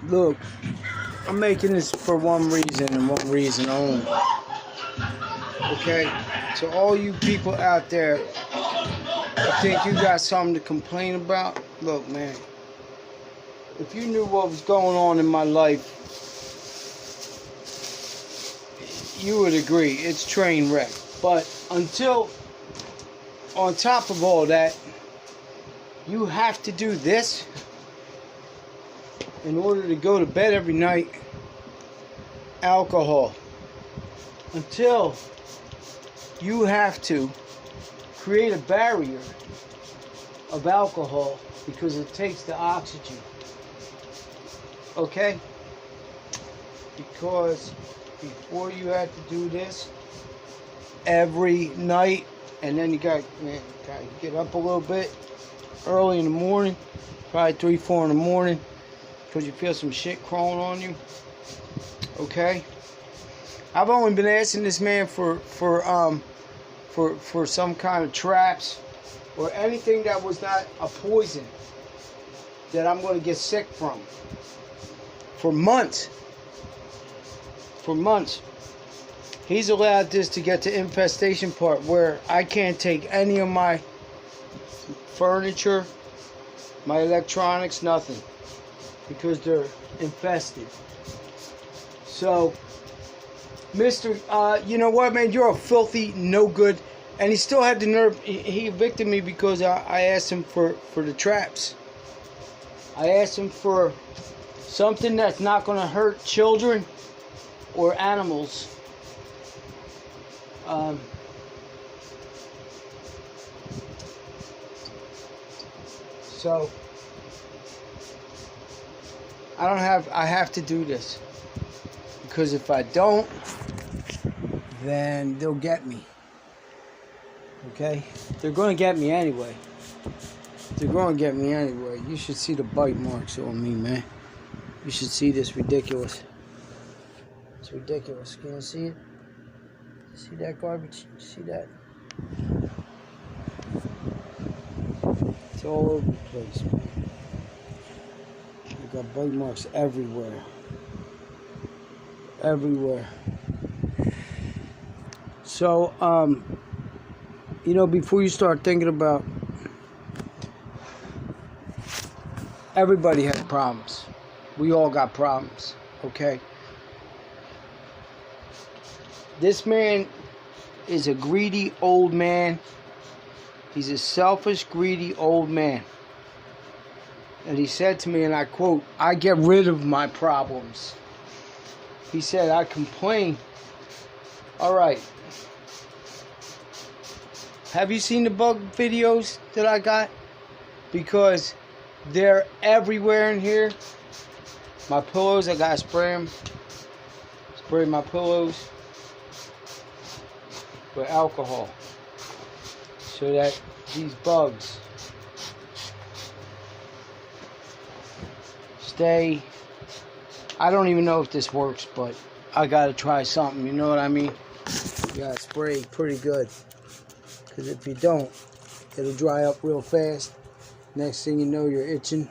Look, I'm making this for one reason and one reason only. Okay? So all you people out there that think you got something to complain about, look, man. If you knew what was going on in my life, you would agree it's train wreck. But until, on top of all that, you have to do this in order to go to bed every night. Alcohol. Until you have to create a barrier of alcohol because it takes the oxygen. Okay? Because before you had to do this every night, and then you got to get up a little bit early in the morning, probably 3, 4 in the morning, because you feel some shit crawling on you. Okay? I've only been asking this man for some kind of traps or anything that was not a poison that I'm going to get sick from. For months. For months. He's allowed this to get to infestation part where I can't take any of my furniture, my electronics, nothing. Because they're infested. So, Mr. You know what, man? You're a filthy, no good. And he still had the nerve. He evicted me because I asked him for the traps. I asked him for something that's not going to hurt children or animals. So I have to do this. Because if I don't, then they'll get me. Okay? They're going to get me anyway. They're going to get me anyway. You should see the bite marks on me, man. You should see this. Ridiculous. It's ridiculous. Can you see it? See that garbage? See that? It's all over the place, man. You got bite marks everywhere. Everywhere. So, you know, before you start thinking about, everybody has problems. We all got problems, okay? This man is a greedy old man. He's a selfish, greedy old man. And he said to me, and I quote, "I get rid of my problems." He said, "I complain." All right. Have you seen the bug videos that I got? Because they're everywhere in here. My pillows, I gotta spray them. Spray my pillows with alcohol so that these bugs stay. I don't even know if this works, but I gotta try something, you know what I mean? You gotta spray pretty good. Because if you don't, it'll dry up real fast. Next thing you know, you're itching.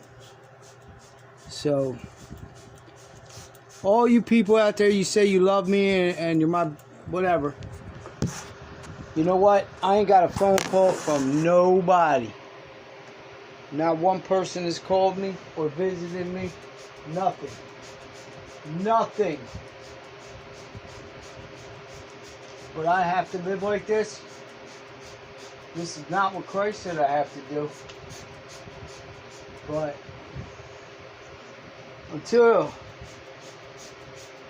So, all you people out there, you say you love me and you're my whatever. You know what? I ain't got a phone call from nobody. Not one person has called me or visited me. Nothing. Nothing. But I have to live like this. This is not what Christ said I have to do. But until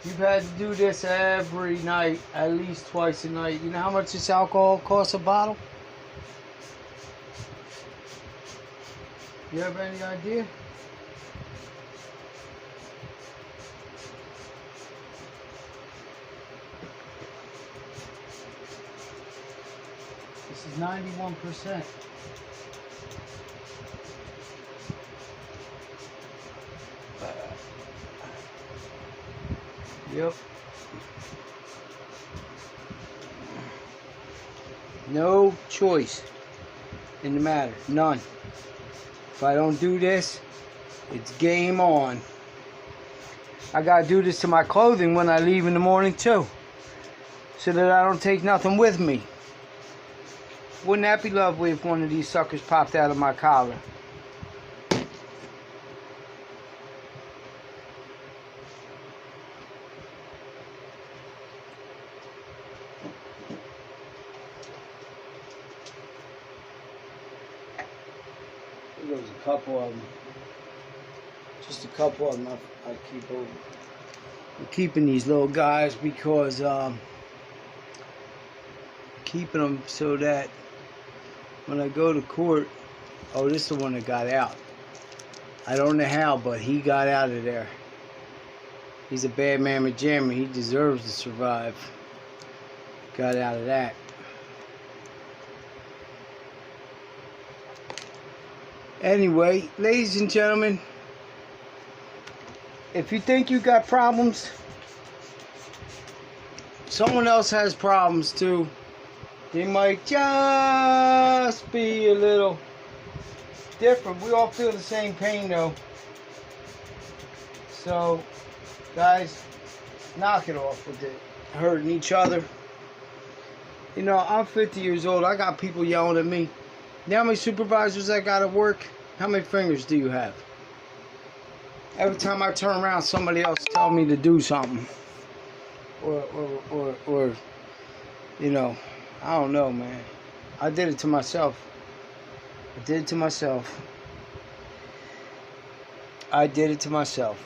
you've had to do this every night, at least twice a night. You know how much this alcohol costs a bottle? You have any idea? This is 91%. Yep. No choice in the matter. None. If I don't do this, it's game on. I gotta do this to my clothing when I leave in the morning too, so that I don't take nothing with me. Wouldn't that be lovely if one of these suckers popped out of my collar? There's a couple of them. Just a couple of them I keep over. I'm keeping these little guys because keeping them so that when I go to court, oh, this is the one that got out. I don't know how, but he got out of there. He's a bad mamma jamma. He deserves to survive. Got out of that. Anyway, ladies and gentlemen, if you think you got problems, someone else has problems too. They might just be a little different. We all feel the same pain though. So, guys, knock it off with it hurting each other. You know, I'm 50 years old. I got people yelling at me. You know how many supervisors I got at work? How many fingers do you have? Every time I turn around, somebody else tell me to do something. Or, you know, I don't know, man. I did it to myself. I did it to myself. I did it to myself.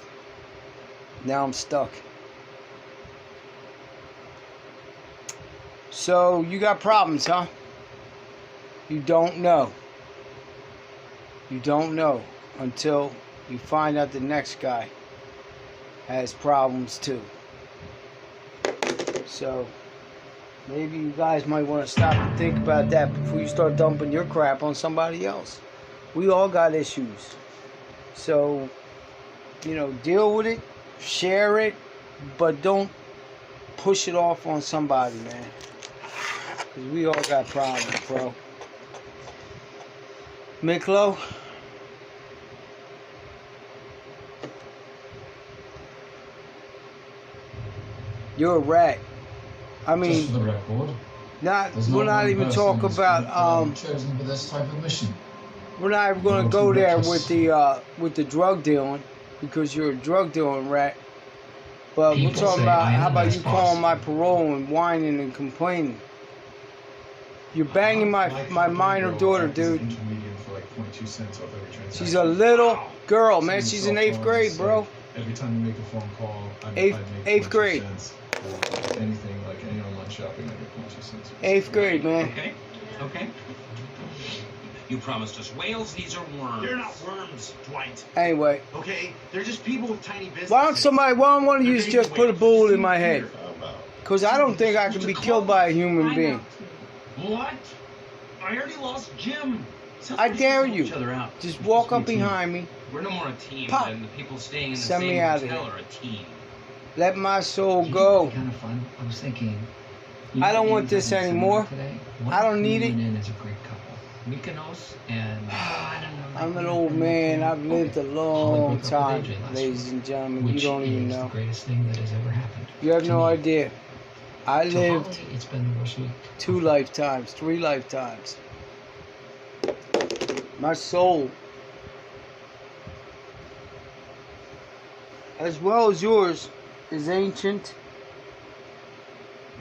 Now I'm stuck. So, you got problems, huh? You don't know. You don't know until you find out the next guy has problems too. So, maybe you guys might want to stop and think about that before you start dumping your crap on somebody else. We all got issues. So, you know, deal with it, share it, but don't push it off on somebody, man. Because we all got problems, bro. Miklo? You're a rat. I mean, just for the record, we're not even talking about chosen for this type of mission. We're not even going to go there with the drug dealing, because you're a drug dealing rat. But we're talking about how about you calling my parole and whining and complaining. You're banging my minor daughter, dude. She's a little girl, man. She's in 8th grade, bro. Every time you make a phone call, I make 8th grade. Or anything like any online shopping, I get 22 cents. 8th grade, man. Okay. You promised us whales. These are worms. They're not worms, Dwight. Anyway. Okay? They're just people with tiny businesses. Why don't one of you just put a bullet in my head? Because I don't think I can be killed by a human being. What? I already lost Jim. I dare you. Just walk up behind me. We're no more a team Pop. than the people staying in the Send same me out of hotel here. are a team. Let my soul go. Kind of fun. I was thinking. I don't want this anymore. I don't need it. As a great couple, Mykonos and I don't know. I'm an old man. I've lived a long time, ladies and gentlemen. You don't even know. The greatest thing that has ever happened. You have no idea. I lived It's been the worst week. 2 lifetimes, 3 lifetimes. My soul, as well as yours, is ancient.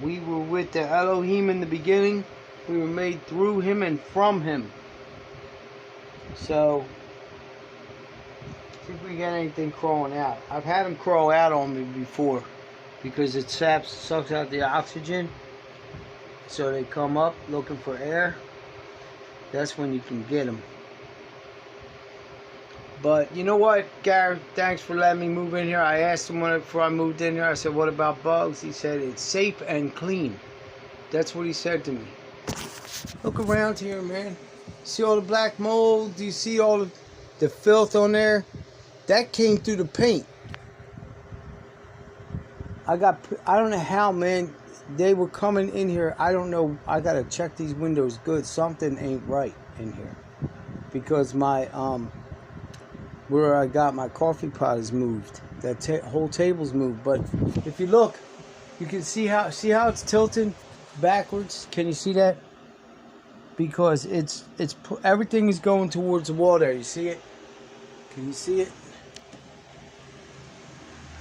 We were with the Elohim in the beginning. We were made through him and from him. So, see if we got anything crawling out. I've had them crawl out on me before because it sucks out the oxygen. So they come up looking for air. That's when you can get them. But you know what, Gary? Thanks for letting me move in here. I asked him before I moved in here. I said, "What about bugs?" He said, "It's safe and clean." That's what he said to me. Look around here, man. See all the black mold? Do you see all the filth on there? That came through the paint. I don't know how, man. They were coming in here. I don't know. I gotta check these windows good. Something ain't right in here because my where I got my coffee pot is moved. That whole table's moved. But if you look, you can see how it's tilting backwards. Can you see that? Because everything is going towards the wall there. You see it? Can you see it?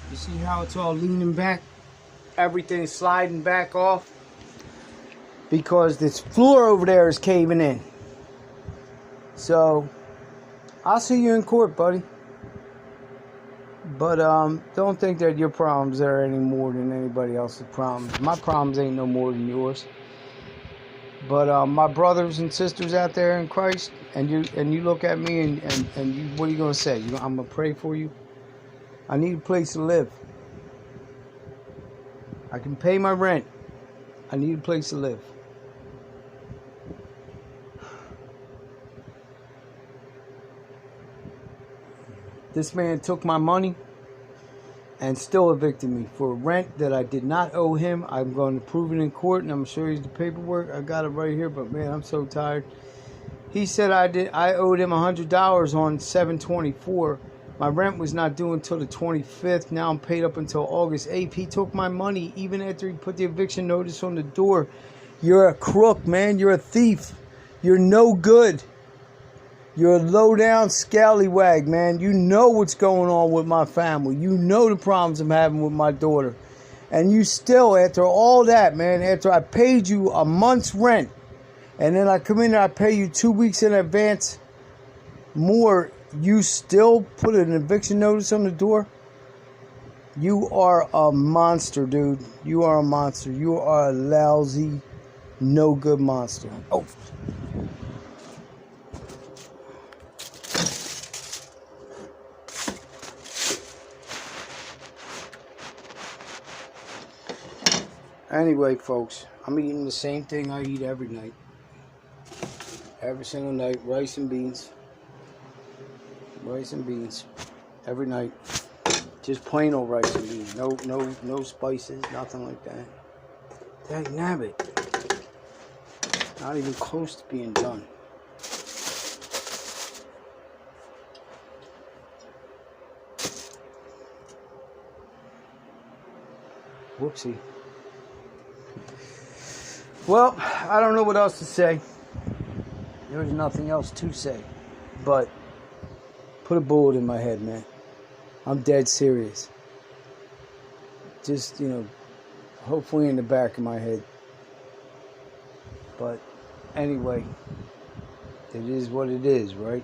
You see how it's all leaning back? Everything's sliding back off because this floor over there is caving in. So I'll see you in court, buddy. But don't think that your problems are any more than anybody else's problems. My problems ain't no more than yours. But my brothers and sisters out there in Christ, and you look at me and you, what are you gonna say? I'm gonna pray for you. I need a place to live. I can pay my rent. I need a place to live. This man took my money and still evicted me for rent that I did not owe him. I'm going to prove it in court, and I'm going to show you the paperwork. I got it right here, but man, I'm so tired. He said I owed him $100 on 7/24. My rent was not due until the 25th. Now I'm paid up until August 8th. He took my money even after he put the eviction notice on the door. You're a crook, man. You're a thief. You're no good. You're a low-down scallywag, man. You know what's going on with my family. You know the problems I'm having with my daughter. And you still, after all that, man, after I paid you a month's rent, and then I come in and I pay you 2 weeks in advance more, you still put an eviction notice on the door? You are a monster, dude. You are a monster. You are a lousy, no-good monster. Oh. Anyway, folks, I'm eating the same thing I eat every night. Every single night, rice and beans. Rice and beans. Every night. Just plain old rice and beans. No spices, nothing like that. Dang nabbit. Not even close to being done. Whoopsie. Well, I don't know what else to say. There's nothing else to say. But put a bullet in my head, man. I'm dead serious. Just, hopefully in the back of my head. But anyway, it is what it is, right?